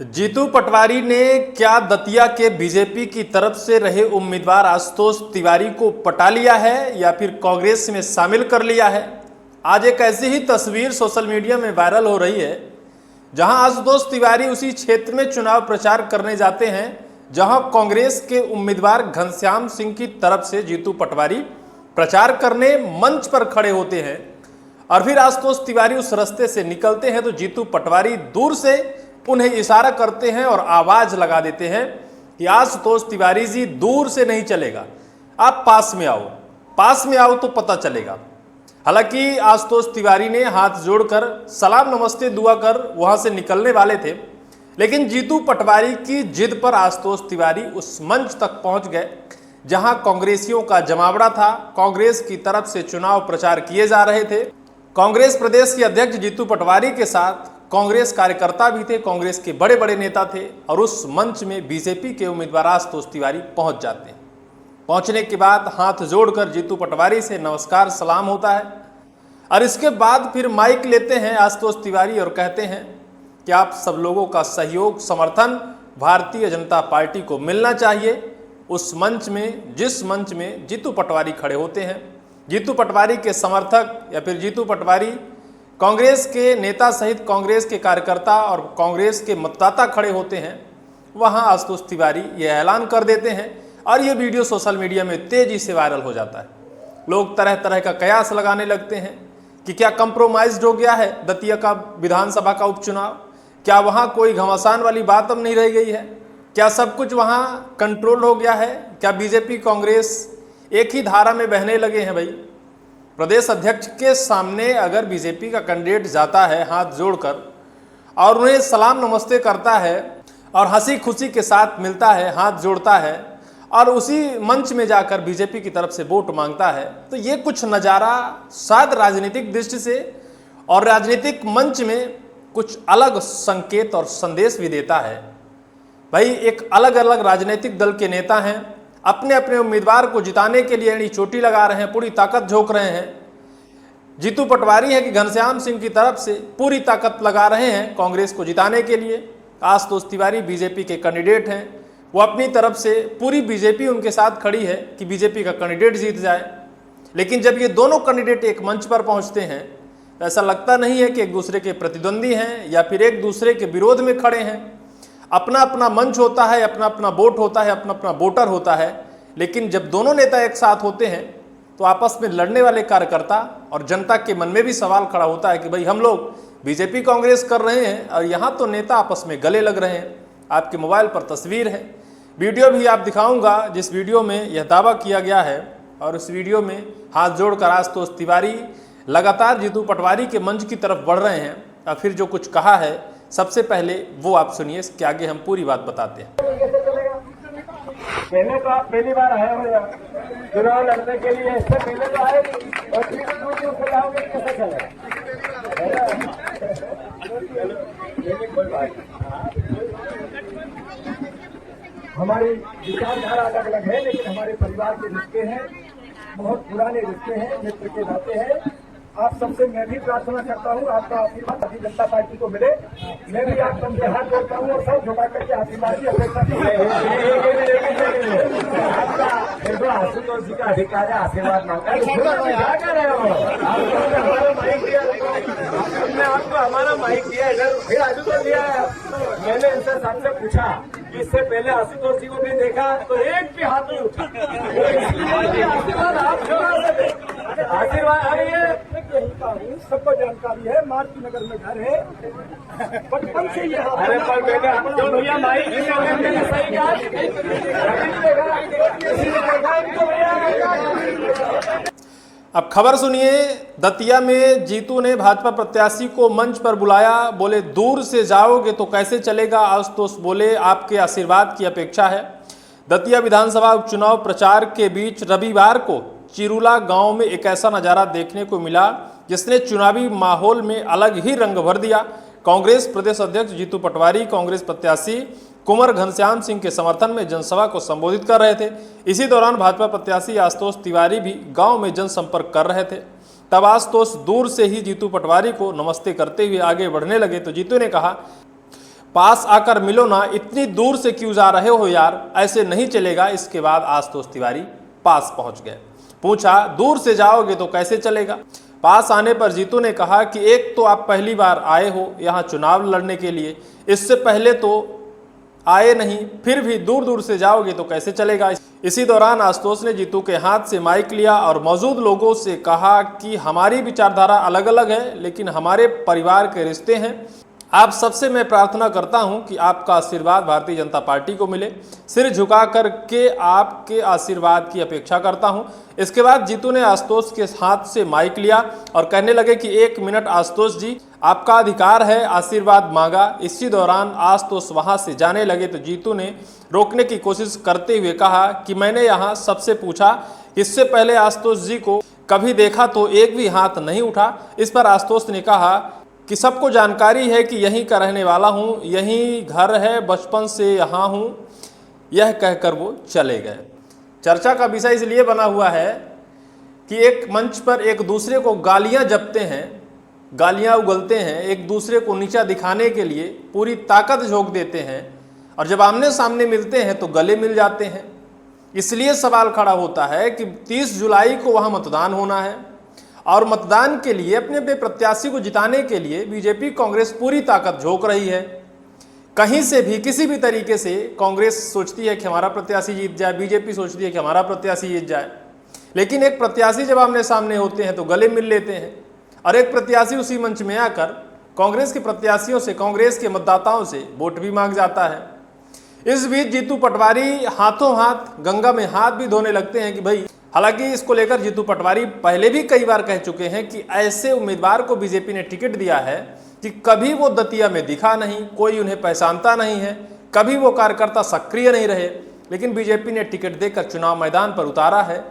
जीतू पटवारी ने क्या दतिया के बीजेपी की तरफ से रहे उम्मीदवार आशुतोष तिवारी को पटा लिया है या फिर कांग्रेस में शामिल कर लिया है? आज एक ऐसी ही तस्वीर सोशल मीडिया में वायरल हो रही है जहां आशुतोष तिवारी उसी क्षेत्र में चुनाव प्रचार करने जाते हैं जहां कांग्रेस के उम्मीदवार घनश्याम सिंह की तरफ से जीतू पटवारी प्रचार करने मंच पर खड़े होते हैं और फिर आशुतोष तिवारी उस रास्ते से निकलते हैं तो जीतू पटवारी दूर से उन्हें इशारा करते हैं और आवाज लगा देते हैं कि आशुतोष तिवारी जी दूर से नहीं चलेगा, आप पास में आओ तो पता चलेगा। हालांकि आशुतोष तिवारी ने हाथ जोड़कर सलाम नमस्ते दुआ कर वहां से निकलने वाले थे, लेकिन जीतू पटवारी की जिद पर आशुतोष तिवारी उस मंच तक पहुंच गए जहां कांग्रेसियों का जमावड़ा था। कांग्रेस की तरफ से चुनाव प्रचार किए जा रहे थे। कांग्रेस प्रदेश के अध्यक्ष जीतू पटवारी के साथ कांग्रेस कार्यकर्ता भी थे, कांग्रेस के बड़े बड़े नेता थे और उस मंच में बीजेपी के उम्मीदवार आशुतोष तिवारी पहुंच जाते हैं। पहुंचने के बाद हाथ जोड़कर जीतू पटवारी से नमस्कार सलाम होता है और इसके बाद फिर माइक लेते हैं आशुतोष तिवारी और कहते हैं कि आप सब लोगों का सहयोग समर्थन भारतीय जनता पार्टी को मिलना चाहिए। उस मंच में, जिस मंच में जीतू पटवारी खड़े होते हैं, जीतू पटवारी के समर्थक या फिर जीतू पटवारी कांग्रेस के नेता सहित कांग्रेस के कार्यकर्ता और कांग्रेस के मतदाता खड़े होते हैं, वहां आशुतोष तिवारी यह ऐलान कर देते हैं और यह वीडियो सोशल मीडिया में तेजी से वायरल हो जाता है। लोग तरह तरह का कयास लगाने लगते हैं कि क्या कंप्रोमाइज्ड हो गया है दतिया का विधानसभा का उपचुनाव, क्या वहां कोई घमासान वाली बात अब नहीं रह गई है, क्या सब कुछ वहां कंट्रोल हो गया है, क्या बीजेपी कांग्रेस एक ही धारा में बहने लगे हैं। भाई, प्रदेश अध्यक्ष के सामने अगर बीजेपी का कैंडिडेट जाता है हाथ जोड़कर और उन्हें सलाम नमस्ते करता है और हंसी खुशी के साथ मिलता है, हाथ जोड़ता है और उसी मंच में जाकर बीजेपी की तरफ से वोट मांगता है, तो ये कुछ नज़ारा शायद राजनीतिक दृष्टि से और राजनीतिक मंच में कुछ अलग संकेत और संदेश भी देता है। भाई, एक अलग अलग राजनीतिक दल के नेता हैं, अपने अपने उम्मीदवार को जिताने के लिए चोटी लगा रहे हैं, पूरी ताकत झोंक रहे हैं। जीतू पटवारी है कि घनश्याम सिंह की तरफ से पूरी ताकत लगा रहे हैं कांग्रेस को जिताने के लिए। आशुतोष तिवारी बीजेपी के कैंडिडेट हैं, वो अपनी तरफ से पूरी बीजेपी उनके साथ खड़ी है कि बीजेपी का कैंडिडेट जीत जाए। लेकिन जब ये दोनों कैंडिडेट एक मंच पर पहुंचते हैं तो ऐसा लगता नहीं है कि एक दूसरे के प्रतिद्वंदी हैं या फिर एक दूसरे के विरोध में खड़े हैं। अपना अपना मंच होता है, अपना अपना वोट होता है, अपना अपना वोटर होता है। लेकिन जब दोनों नेता एक साथ होते हैं तो आपस में लड़ने वाले कार्यकर्ता और जनता के मन में भी सवाल खड़ा होता है कि भाई, हम लोग बीजेपी कांग्रेस कर रहे हैं और यहाँ तो नेता आपस में गले लग रहे हैं। आपके मोबाइल पर तस्वीर है, वीडियो भी आप दिखाऊंगा जिस वीडियो में यह दावा किया गया है और उस वीडियो में हाथ जोड़कर आशुतोष तिवारी लगातार जीतू पटवारी के मंच की तरफ बढ़ रहे हैं और फिर जो कुछ कहा है सबसे पहले वो आप सुनिए, इसके आगे हम पूरी बात बताते हैं। पहले तो आप पहली बार आए हो चुनाव लड़ने के लिए, इससे पहले तो आए और फिर दूर से जाओगे, कैसे चलेगा? हमारी विचारधारा अलग अलग है, लेकिन हमारे परिवार के रिश्ते हैं, बहुत पुराने रिश्ते हैं, मित्र के नाते हैं। आप सबसे मैं भी प्रार्थना करता हूँ आपका आशीर्वाद भारतीय जनता पार्टी को मिले। मैं भी आप सबसे हाथ जोड़ता हूँ और सब झुका करके आशीर्वाद की अपेक्षा आशुतोष जी का अधिकार है आशीर्वाद मांगना। क्या कर रहे हो? हमारा माइक दिया, हमने आपको हमारा माइक दिया इधर, फिर आशुतोष दिया। मैंने इनसे सबसे पूछा, इससे पहले आशुतोष जी को भी देखा तो एक भी हाथ नहीं उठा। आशीर्वाद आप आशीर्वाद आइए, सबको जानकारी है, मारुति नगर में घर है, बचपन से ये। अरे पर भैया माइक सही अब खबर सुनिए। दतिया में जीतू ने भाजपा प्रत्याशी को मंच पर बुलाया, बोले दूर से जाओगे तो कैसे चलेगा। आशुतोष बोले आपके आशीर्वाद की अपेक्षा है। दतिया विधानसभा उपचुनाव प्रचार के बीच रविवार को चिरुला गांव में एक ऐसा नज़ारा देखने को मिला जिसने चुनावी माहौल में अलग ही रंग भर दिया। कांग्रेस प्रदेश अध्यक्ष जीतू पटवारी कांग्रेस प्रत्याशी कुंवर घनश्याम सिंह के समर्थन में जनसभा को संबोधित कर रहे थे। इसी दौरान भाजपा प्रत्याशी आशुतोष तिवारी भी गांव में जनसंपर्क कर रहे थे। तब आशुतोष दूर से ही जीतू पटवारी को नमस्ते करते हुए आगे बढ़ने लगे तो जीतू ने कहा, पास आकर मिलो ना, इतनी दूर से क्यों जा रहे हो यार, ऐसे नहीं चलेगा। इसके बाद आशुतोष तिवारी पास पहुंच गए। पूछा दूर से जाओगे तो कैसे चलेगा। पास आने पर जीतू ने कहा कि एक तो आप पहली बार आए हो यहाँ चुनाव लड़ने के लिए, इससे पहले तो आए नहीं, फिर भी दूर दूर से जाओगे तो कैसे चलेगा। इसी दौरान आशुतोष ने जीतू के हाथ से माइक लिया और मौजूद लोगों से कहा कि हमारी विचारधारा अलग अलग है, लेकिन हमारे परिवार के रिश्ते हैं। आप सबसे मैं प्रार्थना करता हूं कि आपका आशीर्वाद भारतीय जनता पार्टी को मिले। सिर झुका करके आपके आशीर्वाद की अपेक्षा करता हूं। इसके बाद जीतू ने आशुतोष के हाथ से माइक लिया और कहने लगे कि 1 मिनट आशुतोष जी, आपका अधिकार है आशीर्वाद मांगा। इसी दौरान आशुतोष वहां से जाने लगे तो जीतू ने रोकने की कोशिश करते हुए कहा कि मैंने यहाँ सबसे पूछा, इससे पहले आशुतोष जी को कभी देखा तो एक भी हाथ नहीं उठा। इस पर आशुतोष ने कहा कि सबको जानकारी है कि यहीं का रहने वाला हूँ, यहीं घर है, बचपन से यहाँ हूँ। यह कहकर वो चले गए। चर्चा का विषय इसलिए बना हुआ है कि एक मंच पर एक दूसरे को गालियाँ जपते हैं, गालियाँ उगलते हैं, एक दूसरे को नीचा दिखाने के लिए पूरी ताकत झोंक देते हैं, और जब आमने सामने मिलते हैं तो गले मिल जाते हैं। इसलिए सवाल खड़ा होता है कि 30 जुलाई को वहाँ मतदान होना है और मतदान के लिए अपने अपने प्रत्याशी को जिताने के लिए बीजेपी कांग्रेस पूरी ताकत झोंक रही है। कहीं से भी किसी भी तरीके से कांग्रेस सोचती है कि हमारा प्रत्याशी जीत जाए, बीजेपी सोचती है कि हमारा प्रत्याशी जीत जाए, लेकिन एक प्रत्याशी जब आमने सामने होते हैं तो गले मिल लेते हैं, और एक प्रत्याशी उसी मंच में आकर कांग्रेस के प्रत्याशियों से, कांग्रेस के मतदाताओं से वोट भी मांग जाता है। इस बीच जीतू पटवारी हाथों हाथ गंगा में हाथ भी धोने लगते हैं कि भाई, हालांकि इसको लेकर जीतू पटवारी पहले भी कई बार कह चुके हैं कि ऐसे उम्मीदवार को बीजेपी ने टिकट दिया है कि कभी वो दतिया में दिखा नहीं, कोई उन्हें पहचानता नहीं है, कभी वो कार्यकर्ता सक्रिय नहीं रहे, लेकिन बीजेपी ने टिकट देकर चुनाव मैदान पर उतारा है।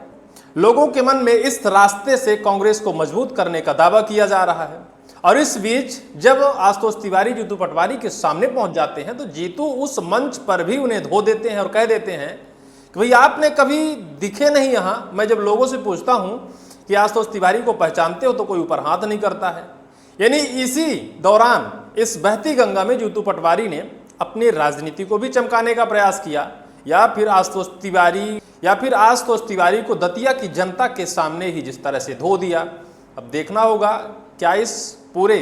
लोगों के मन में इस रास्ते से कांग्रेस को मजबूत करने का दावा किया जा रहा है। और इस बीच जब आशुतोष तिवारी जीतू पटवारी के सामने पहुंच जाते हैं तो जीतू उस मंच पर भी उन्हें धो देते हैं और कह देते हैं कि भाई आपने कभी दिखे नहीं यहाँ। मैं जब लोगों से पूछता हूँ कि आशुतोष तिवारी को पहचानते हो तो कोई ऊपर हाथ नहीं करता है। यानी इसी दौरान इस बहती गंगा में जीतू पटवारी ने अपनी राजनीति को भी चमकाने का प्रयास किया, या फिर आशुतोष तिवारी को दतिया की जनता के सामने ही जिस तरह से धो दिया। अब देखना होगा क्या इस पूरे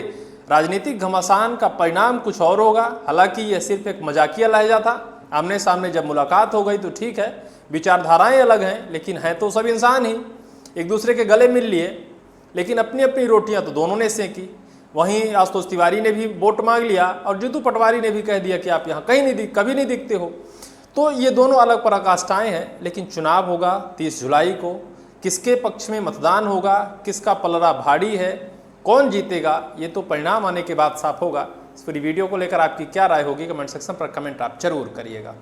राजनीतिक घमासान का परिणाम कुछ और होगा। हालांकि यह सिर्फ एक मजाकिया लहजा था, आमने सामने जब मुलाकात हो गई तो ठीक है, विचारधाराएं अलग हैं, लेकिन हैं तो सब इंसान ही। एक दूसरे के गले मिल लिए, लेकिन अपनी अपनी रोटियां तो दोनों ने सेंकी। वहीं आशुतोष तिवारी ने भी वोट मांग लिया और जीतू पटवारी ने भी कह दिया कि आप यहाँ कभी नहीं दिखते हो। तो ये दोनों अलग पराकाष्ठाएं हैं, लेकिन चुनाव होगा 30 जुलाई को। किसके पक्ष में मतदान होगा, किसका पलड़ा भारी है, कौन जीतेगा, ये तो परिणाम आने के बाद साफ होगा। इस पूरी वीडियो को लेकर आपकी क्या राय होगी, कमेंट सेक्शन पर कमेंट आप जरूर करिएगा।